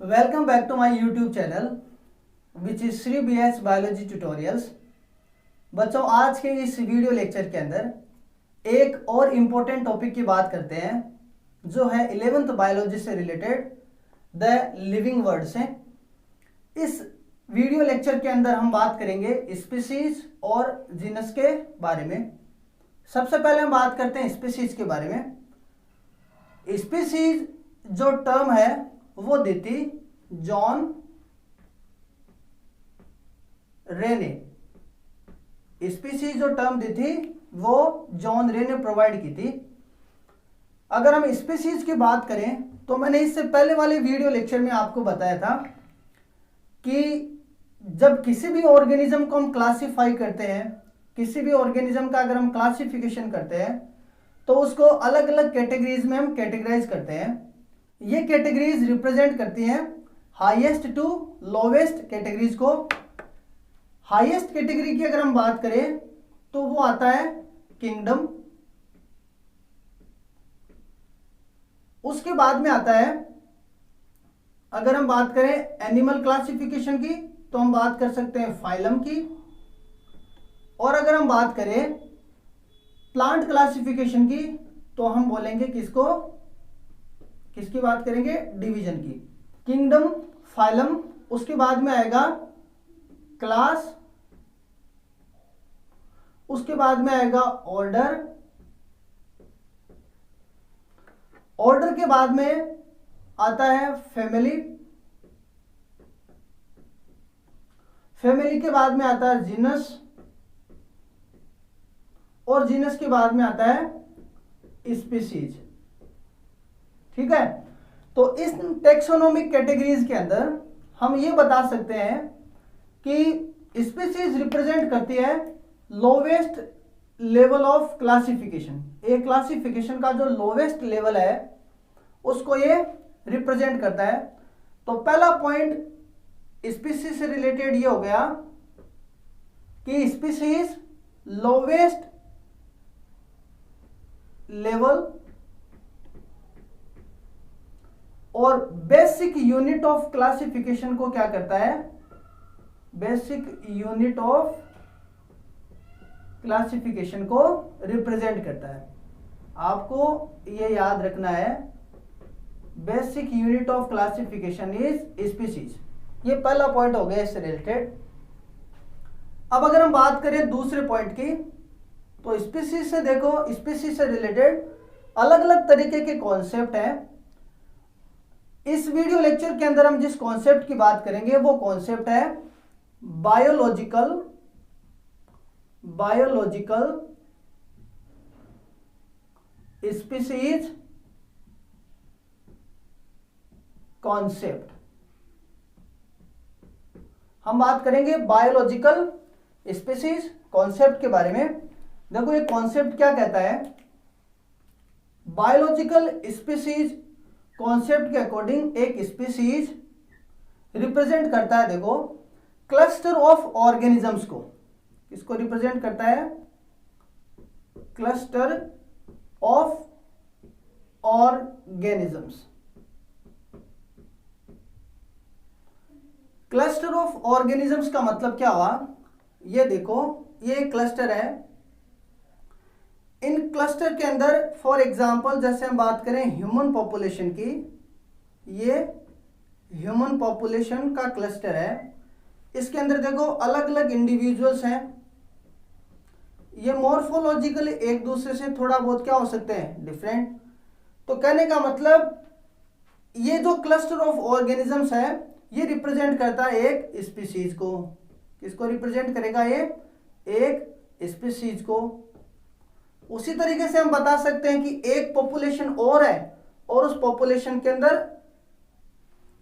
Welcome back to my YouTube channel which is Sri BS Biology Tutorials। बच्चों, आज के इस वीडियो लेक्चर के अंदर एक और इम्पोर्टेंट टॉपिक की बात करते हैं जो है 11th बायोलॉजी से रिलेटेड द लिविंग वर्ड से। इस वीडियो लेक्चर के अंदर हम बात करेंगे स्पीसीज और जीनस के बारे में। सबसे पहले हम बात करते हैं स्पीसीज के बारे में। स्पीसीज जो टर्म है वो दी थी जॉन रेने। स्पीसीज जो टर्म दी थी वो जॉन रे ने प्रोवाइड की थी। अगर हम स्पीसीज की बात करें तो मैंने इससे पहले वाले वीडियो लेक्चर में आपको बताया था कि जब किसी भी ऑर्गेनिज्म को हम क्लासिफाई करते हैं, किसी भी ऑर्गेनिज्म का अगर हम क्लासिफिकेशन करते हैं तो उसको अलग अलग कैटेगरीज में हम कैटेगराइज करते हैं। ये कैटेगरीज रिप्रेजेंट करती हैं हाईएस्ट टू लोवेस्ट कैटेगरीज को। हाईएस्ट कैटेगरी की अगर हम बात करें तो वो आता है किंगडम। उसके बाद में आता है, अगर हम बात करें एनिमल क्लासिफिकेशन की तो हम बात कर सकते हैं फाइलम की। और अगर हम बात करें प्लांट क्लासिफिकेशन की तो हम बोलेंगे किसकी बात करेंगे, डिवीजन की। किंगडम, फाइलम, उसके बाद में आएगा क्लास, उसके बाद में आएगा ऑर्डर, ऑर्डर के बाद में आता है फैमिली, फैमिली के बाद में आता है जीनस, और जीनस के बाद में आता है स्पीसीज। ठीक है, तो इस टेक्सोनोमिक कैटेगरीज के अंदर हम ये बता सकते हैं कि स्पीसीज रिप्रेजेंट करती है लोवेस्ट लेवल ऑफ क्लासिफिकेशन। एक क्लासिफिकेशन का जो लोवेस्ट लेवल है उसको ये रिप्रेजेंट करता है। तो पहला पॉइंट स्पीसीज से रिलेटेड ये हो गया कि स्पीसीज लोवेस्ट लेवल और बेसिक यूनिट ऑफ क्लासिफिकेशन को क्या करता है, बेसिक यूनिट ऑफ क्लासिफिकेशन को रिप्रेजेंट करता है। आपको ये याद रखना है, basic unit of classification is species. ये पहला पॉइंट हो गया इससे रिलेटेड। अब अगर हम बात करें दूसरे पॉइंट की तो स्पीसीज से देखो, स्पीसीज से रिलेटेड अलग अलग तरीके के कॉन्सेप्ट हैं। इस वीडियो लेक्चर के अंदर हम जिस कॉन्सेप्ट की बात करेंगे वो कॉन्सेप्ट है बायोलॉजिकल स्पीसीज कॉन्सेप्ट। हम बात करेंगे बायोलॉजिकल स्पीसीज कॉन्सेप्ट के बारे में। देखो ये कॉन्सेप्ट क्या कहता है, बायोलॉजिकल स्पीसीज कॉन्सेप्ट के अकॉर्डिंग एक स्पीसीज रिप्रेजेंट करता है, देखो, क्लस्टर ऑफ ऑर्गेनिजम्स को। इसको रिप्रेजेंट करता है cluster of organisms. Cluster of organisms का मतलब क्या हुआ, ये देखो, ये एक क्लस्टर है। इन क्लस्टर के अंदर फॉर एग्जांपल जैसे हम बात करें ह्यूमन पॉपुलेशन की, ये ह्यूमन पॉपुलेशन का क्लस्टर है। इसके अंदर देखो अलग अलग इंडिविजुअल्स हैं। ये मॉर्फोलॉजिकली एक दूसरे से थोड़ा बहुत क्या हो सकते हैं, डिफरेंट। तो कहने का मतलब ये जो क्लस्टर ऑफ ऑर्गेनिजम्स है ये रिप्रेजेंट करता है एक स्पीसीज को। किसको रिप्रेजेंट करेगा, ये एक स्पीसीज को। उसी तरीके से हम बता सकते हैं कि एक पॉपुलेशन और है और उस पॉपुलेशन के अंदर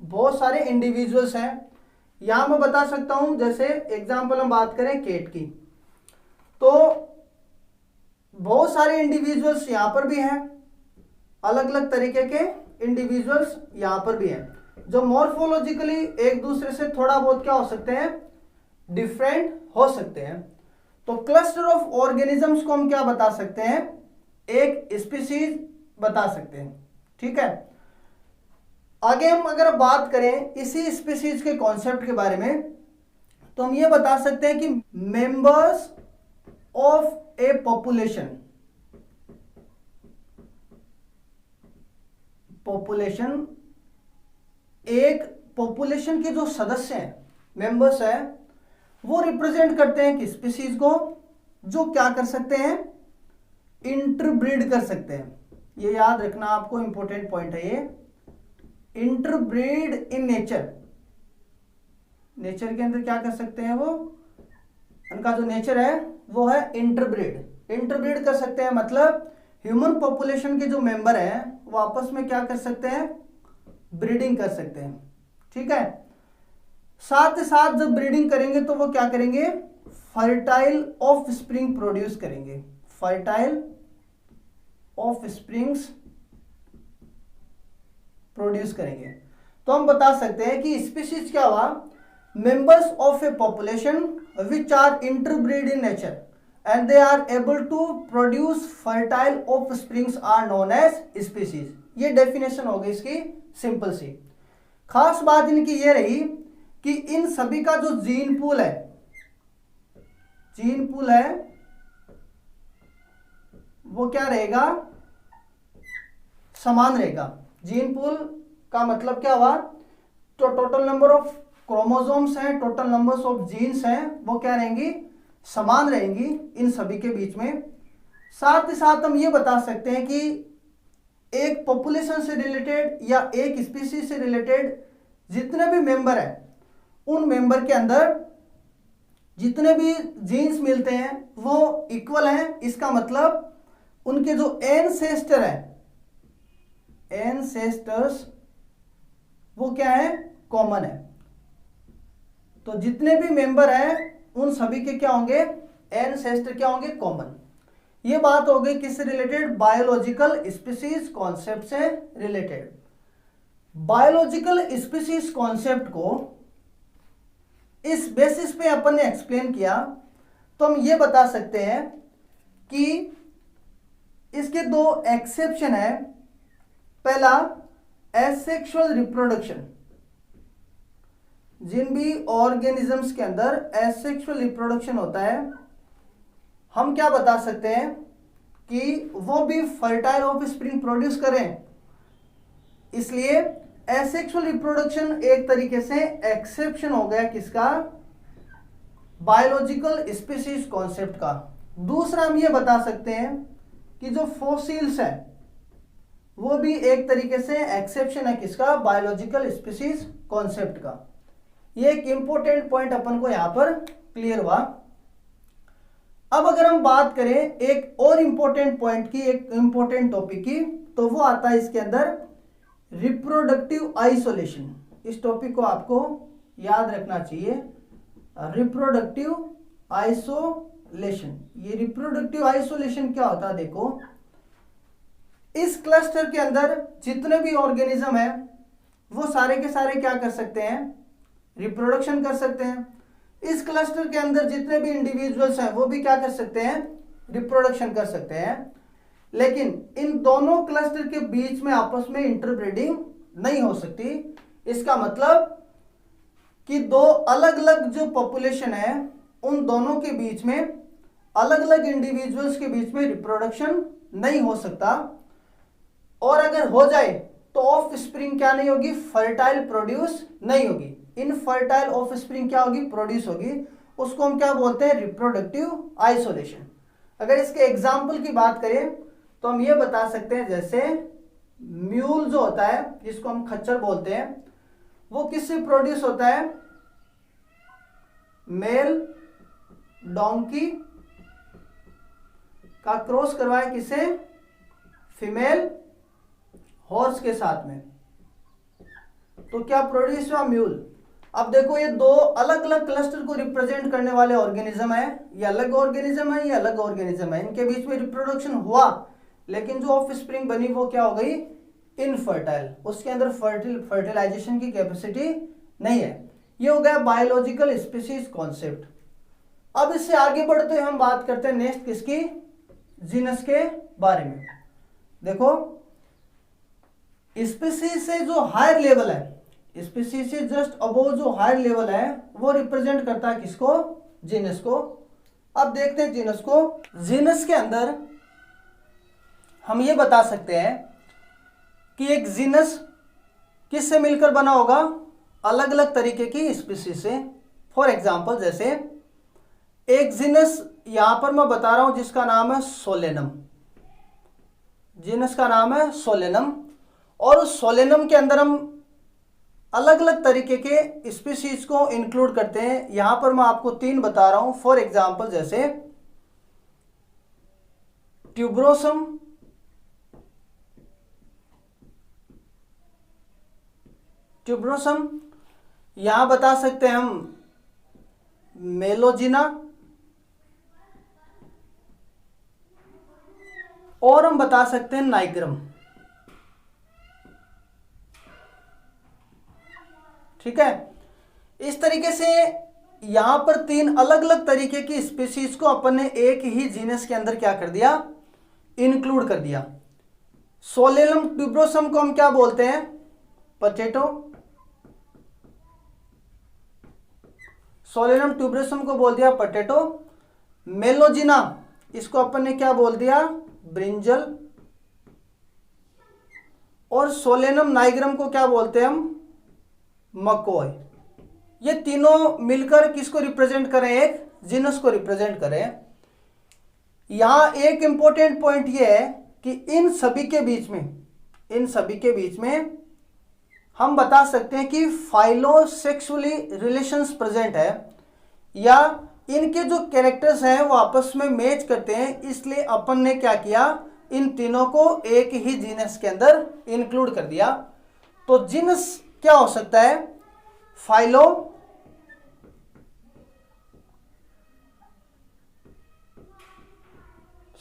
बहुत सारे इंडिविजुअल्स हैं। यहां मैं बता सकता हूं, जैसे एग्जांपल हम बात करें केट की, तो बहुत सारे इंडिविजुअल्स यहां पर भी हैं, अलग अलग तरीके के इंडिविजुअल्स यहां पर भी हैं जो मॉर्फोलॉजिकली एक दूसरे से थोड़ा बहुत क्या हो सकते हैं, डिफरेंट हो सकते हैं। तो क्लस्टर ऑफ ऑर्गेनिजम्स को हम क्या बता सकते हैं, एक स्पीसीज बता सकते हैं। ठीक है, आगे हम अगर बात करें इसी स्पीसीज के कॉन्सेप्ट के बारे में, तो हम ये बता सकते हैं कि मेंबर्स ऑफ ए पॉपुलेशन, एक पॉपुलेशन के जो सदस्य हैं, मेंबर्स हैं, वो रिप्रेजेंट करते हैं कि स्पीसीज को, जो क्या कर सकते हैं, इंटरब्रीड कर सकते हैं। ये याद रखना आपको, इंपॉर्टेंट पॉइंट है ये। इंटरब्रीड इन नेचर, नेचर के अंदर क्या कर सकते हैं वो, उनका जो नेचर है वो है इंटरब्रीड। इंटरब्रीड कर सकते हैं मतलब ह्यूमन पॉपुलेशन के जो मेंबर हैं वो आपस में क्या कर सकते हैं, ब्रीडिंग कर सकते हैं। ठीक है, साथ ही साथ जब ब्रीडिंग करेंगे तो वो क्या करेंगे, फर्टाइल ऑफ स्प्रिंग प्रोड्यूस करेंगे, फर्टाइल ऑफ स्प्रिंग्स प्रोड्यूस करेंगे। तो हम बता सकते हैं कि स्पीशीज क्या हुआ, members of a population which are interbreed in nature and they are able to produce fertile offsprings are known as species. ये डेफिनेशन हो गई इसकी सिंपल सी। खास बात इनकी ये रही कि इन सभी का जो जीन पूल है, जीन पूल है वो क्या रहेगा, समान रहेगा। जीन पूल का मतलब क्या हुआ, तो टोटल नंबर ऑफ क्रोमोसोम्स हैं, टोटल नंबर्स ऑफ जीन्स हैं, वो क्या रहेंगी, समान रहेंगी इन सभी के बीच में। साथ ही साथ हम ये बता सकते हैं कि एक पॉपुलेशन से रिलेटेड या एक स्पीशीज से रिलेटेड जितने भी मेंबर हैं, उन मेंबर के अंदर जितने भी जीन्स मिलते हैं वो इक्वल हैं। इसका मतलब उनके जो एंसेस्टर हैं, एंसेस्टर्स वो क्या है, कॉमन है। तो जितने भी मेंबर हैं उन सभी के क्या होंगे, एंसेस्टर क्या होंगे, कॉमन। ये बात हो गई किससे रिलेटेड, बायोलॉजिकल स्पीशीज कॉन्सेप्ट से रिलेटेड। बायोलॉजिकल स्पीशीज कॉन्सेप्ट को इस बेसिस पे अपन ने एक्सप्लेन किया, तो हम ये बता सकते हैं कि इसके दो एक्सेप्शन है। पहला, एसेक्सुअल रिप्रोडक्शन, जिन भी ऑर्गेनिजम्स के अंदर एसेक्सुअल रिप्रोडक्शन होता है, हम क्या बता सकते हैं कि वो भी फर्टाइल ऑफ स्प्रिंग प्रोड्यूस करें। इसलिए एसेक्सुअल रिप्रोडक्शन एक तरीके से एक्सेप्शन हो गया किसका, बायोलॉजिकल स्पीशीज कॉन्सेप्ट का। दूसरा, हम ये बता सकते हैं कि जो फॉसिल्स है वो भी एक तरीके से एक्सेप्शन है किसका, बायोलॉजिकल स्पीशीज कॉन्सेप्ट का। ये एक इंपॉर्टेंट पॉइंट अपन को यहां पर क्लियर हुआ। अब अगर हम बात करें एक और इंपॉर्टेंट पॉइंट की, एक इंपॉर्टेंट टॉपिक की, तो वो आता है इसके अंदर रिप्रोडक्टिव आइसोलेशन। इस टॉपिक को आपको याद रखना चाहिए, रिप्रोडक्टिव आइसोलेशन। ये रिप्रोडक्टिव आइसोलेशन क्या होता है, देखो इस क्लस्टर के अंदर जितने भी ऑर्गेनिज्म है वो सारे के सारे क्या कर सकते हैं, रिप्रोडक्शन कर सकते हैं। इस क्लस्टर के अंदर जितने भी इंडिविजुअल्स हैं वो भी क्या कर सकते हैं, रिप्रोडक्शन कर सकते हैं। लेकिन इन दोनों क्लस्टर के बीच में आपस में इंटरब्रीडिंग नहीं हो सकती। इसका मतलब कि दो अलग अलग जो पॉपुलेशन है उन दोनों के बीच में, अलग अलग इंडिविजुअल्स के बीच में रिप्रोडक्शन नहीं हो सकता। और अगर हो जाए तो ऑफ स्प्रिंग क्या नहीं होगी, फर्टाइल प्रोड्यूस नहीं होगी। इनफर्टाइल ऑफ स्प्रिंग क्या होगी, प्रोड्यूस होगी। उसको हम क्या बोलते हैं, रिप्रोडक्टिव आइसोलेशन। अगर इसके एग्जाम्पल की बात करें तो हम ये बता सकते हैं, जैसे म्यूल जो होता है जिसको हम खच्चर बोलते हैं, वो किससे प्रोड्यूस होता है, मेल डोंकी का क्रॉस करवाए किसे, फीमेल हॉर्स के साथ में, तो क्या प्रोड्यूस हुआ, म्यूल। अब देखो ये दो अलग अलग क्लस्टर को रिप्रेजेंट करने वाले ऑर्गेनिज्म है, ये अलग ऑर्गेनिज्म है, ये अलग ऑर्गेनिज्म है। इनके बीच में रिप्रोडक्शन हुआ लेकिन जो ऑफ स्प्रिंग बनी वो क्या हो गई, इनफर्टाइल। उसके अंदर फर्टिलाइजेशन की कैपेसिटी नहीं है। ये हो गया बायोलॉजिकल स्पीशीज कॉन्सेप्ट। अब इससे आगे बढ़ते हुए हम बात करते हैं नेक्स्ट किसकी, जीनस के बारे में। देखो स्पीसीज से जो हायर लेवल है, स्पीसीज से जस्ट अबोव जो हायर लेवल है वो रिप्रेजेंट करता है किसको? जीनस को। अब देखते हैं जीनस को। जीनस के अंदर हम ये बता सकते हैं कि एक जीनस किससे मिलकर बना होगा? अलग अलग तरीके की स्पीसीज से। फॉर एग्जाम्पल जैसे एक जीनस यहां पर मैं बता रहा हूं जिसका नाम है सोलेनम, जीनस का नाम है सोलेनम, और उस सोलेनम के अंदर हम अलग अलग तरीके के स्पीसीज को इंक्लूड करते हैं। यहां पर मैं आपको 3 बता रहा हूं। फॉर एग्जाम्पल जैसे ट्यूबरोसम, यहां बता सकते हैं हम मेलोजिना, और हम बता सकते हैं नाइग्रम। ठीक है, इस तरीके से यहां पर 3 अलग अलग तरीके की स्पीसीज को अपन ने एक ही जीनस के अंदर क्या कर दिया? इंक्लूड कर दिया। सोलेनम ट्यूबरोसम को हम क्या बोलते हैं? पोटैटो। सोलेनम ट्यूबरोसम को बोल दिया पोटैटो। मेलोजिना, इसको अपन ने क्या बोल दिया? ब्रिंजल। और सोलेनम नाइग्रम को क्या बोलते हैं हम? मकोय। ये तीनों मिलकर किसको रिप्रेजेंट करें? एक जीनस को रिप्रेजेंट करें। यहां एक इंपॉर्टेंट पॉइंट ये है कि इन सभी के बीच में हम बता सकते हैं कि फाइलोसेक्सुअली रिलेशंस प्रेजेंट है, या इनके जो कैरेक्टर्स हैं वो आपस में मैच करते हैं। इसलिए अपन ने क्या किया? इन तीनों को एक ही जीनस के अंदर इंक्लूड कर दिया। तो जीनस क्या हो सकता है? फाइलो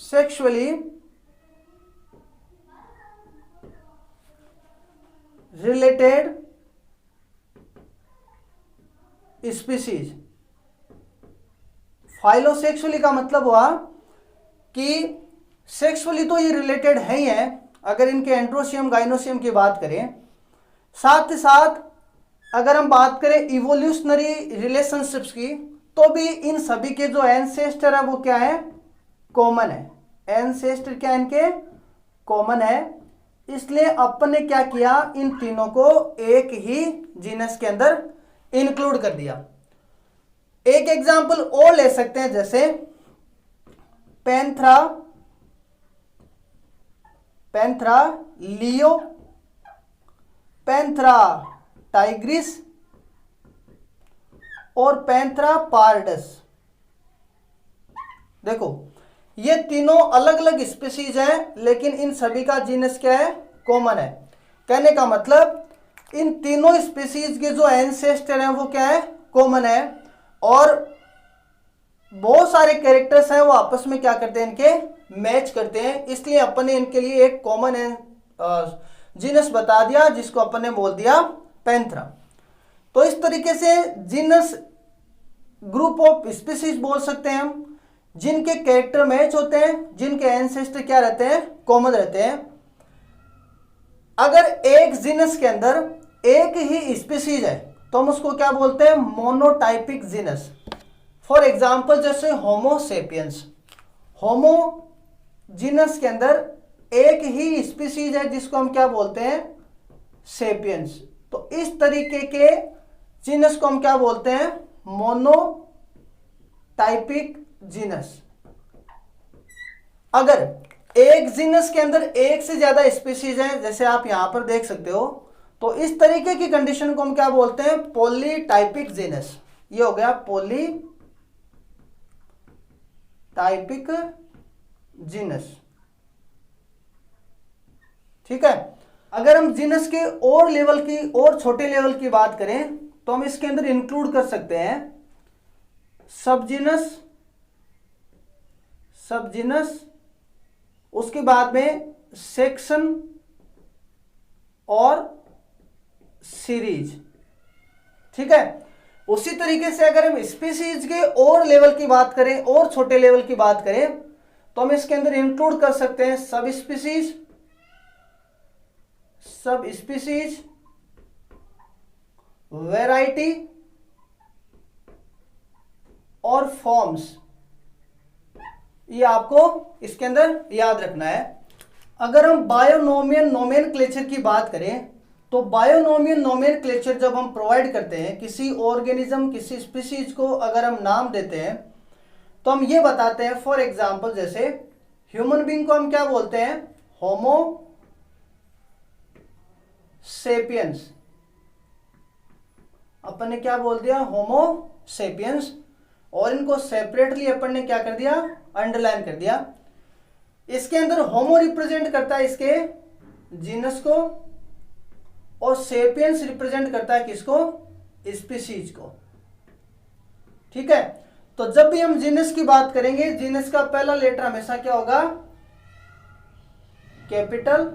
सेक्सुअली रिलेटेड स्पीसीज। फाइलोसेक्सुअली का मतलब हुआ कि सेक्सुअली तो ये रिलेटेड है ही है, अगर इनके एंड्रोसियम गाइनोसियम की बात करें। साथ ही साथ अगर हम बात करें इवोल्यूशनरी रिलेशनशिप्स की, तो भी इन सभी के जो एंसेस्टर है वो क्या है? कॉमन है। एंसेस्टर क्या इनके? कॉमन है। इसलिए अपन ने क्या किया? इन तीनों को एक ही जीनस के अंदर इंक्लूड कर दिया। एक एग्जांपल और ले सकते हैं, जैसे पैंथरा लियो, पैंथरा टाइग्रिस और पैंथरा पार्डस। देखो ये तीनों अलग अलग स्पीसीज हैं, लेकिन इन सभी का जीनस क्या है? कॉमन है। कहने का मतलब इन तीनों स्पीसीज के जो एंसेस्टर हैं वो क्या है? कॉमन है। और बहुत सारे कैरेक्टर्स हैं वो आपस में क्या करते हैं? इनके मैच करते हैं। इसलिए अपन ने इनके लिए एक कॉमन जीनस बता दिया, जिसको अपन ने बोल दिया पैंथरा। तो इस तरीके से जीनस ग्रुप ऑफ स्पीसीज बोल सकते हैं हम, जिनके कैरेक्टर मैच होते हैं, जिनके एंसेस्टर क्या रहते हैं? कॉमन रहते हैं। अगर एक जीनस के अंदर एक ही स्पीसीज है तो हम उसको क्या बोलते हैं? Monotypic genus. फॉर एग्जाम्पल जैसे होमो सेपियंस, होमो जीनस के अंदर एक ही स्पीसीज है जिसको हम क्या बोलते हैं? सेपियंस। तो इस तरीके के जीनस को हम क्या बोलते हैं? Monotypic genus. अगर एक जीनस के अंदर एक से ज्यादा स्पीसीज है, जैसे आप यहां पर देख सकते हो, तो इस तरीके की कंडीशन को हम क्या बोलते हैं? Polytypic genus. ये हो गया पॉलीटाइपिक जीनस। ठीक है। अगर हम जीनस के और लेवल की और छोटे लेवल की बात करें तो हम इसके अंदर इंक्लूड कर सकते हैं सब जीनस, उसके बाद में सेक्शन और सीरीज। ठीक है। उसी तरीके से अगर हम स्पीसीज के और लेवल की बात करें, और छोटे लेवल की बात करें, तो हम इसके अंदर इंक्लूड कर सकते हैं सब सब स्पीसीज, वैरायटी और फॉर्म्स, ये आपको इसके अंदर याद रखना है। अगर हम बायोनोमियल नोमेनक्लेचर की बात करें तो बायोनोमियल नोमेनक्लेचर जब हम प्रोवाइड करते हैं, किसी ऑर्गेनिज्म, किसी स्पीसीज को अगर हम नाम देते हैं तो हम ये बताते हैं, फॉर एग्जांपल जैसे ह्यूमन बीइंग को हम क्या बोलते हैं, होमो सेपियंस। अपन ने क्या बोल दिया, होमो सेपियंस, और इनको सेपरेटली अपन ने क्या कर दिया, अंडरलाइन कर दिया। इसके अंदर होमो रिप्रेजेंट करता है इसके जीनस को और सेपियंस रिप्रेजेंट करता है किसको, स्पीसीज को। ठीक है, तो जब भी हम जीनस की बात करेंगे, जीनस का पहला लेटर हमेशा क्या होगा, कैपिटल,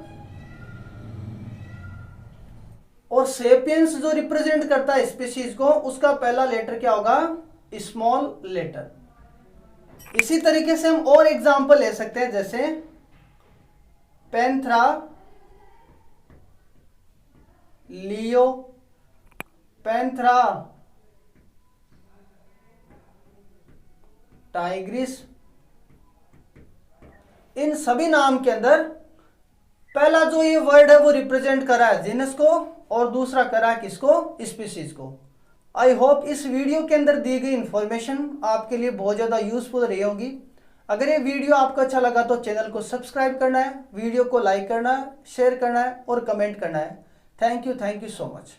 और सेपियंस जो रिप्रेजेंट करता है स्पीसीज को, उसका पहला लेटर क्या होगा, स्मॉल लेटर। इसी तरीके से हम और एग्जांपल ले सकते हैं, जैसे पैंथरा, लियो, पैंथरा टाइग्रिस। इन सभी नाम के अंदर पहला जो ये वर्ड है वो रिप्रेजेंट कर रहा है जीनस को और दूसरा कर रहा है किसको, स्पीसीज को। आई होप इस वीडियो के अंदर दी गई इंफॉर्मेशन आपके लिए बहुत ज़्यादा यूजफुल रही होगी। अगर ये वीडियो आपको अच्छा लगा तो चैनल को सब्सक्राइब करना है, वीडियो को लाइक करना है, शेयर करना है और कमेंट करना है। Thank you so much.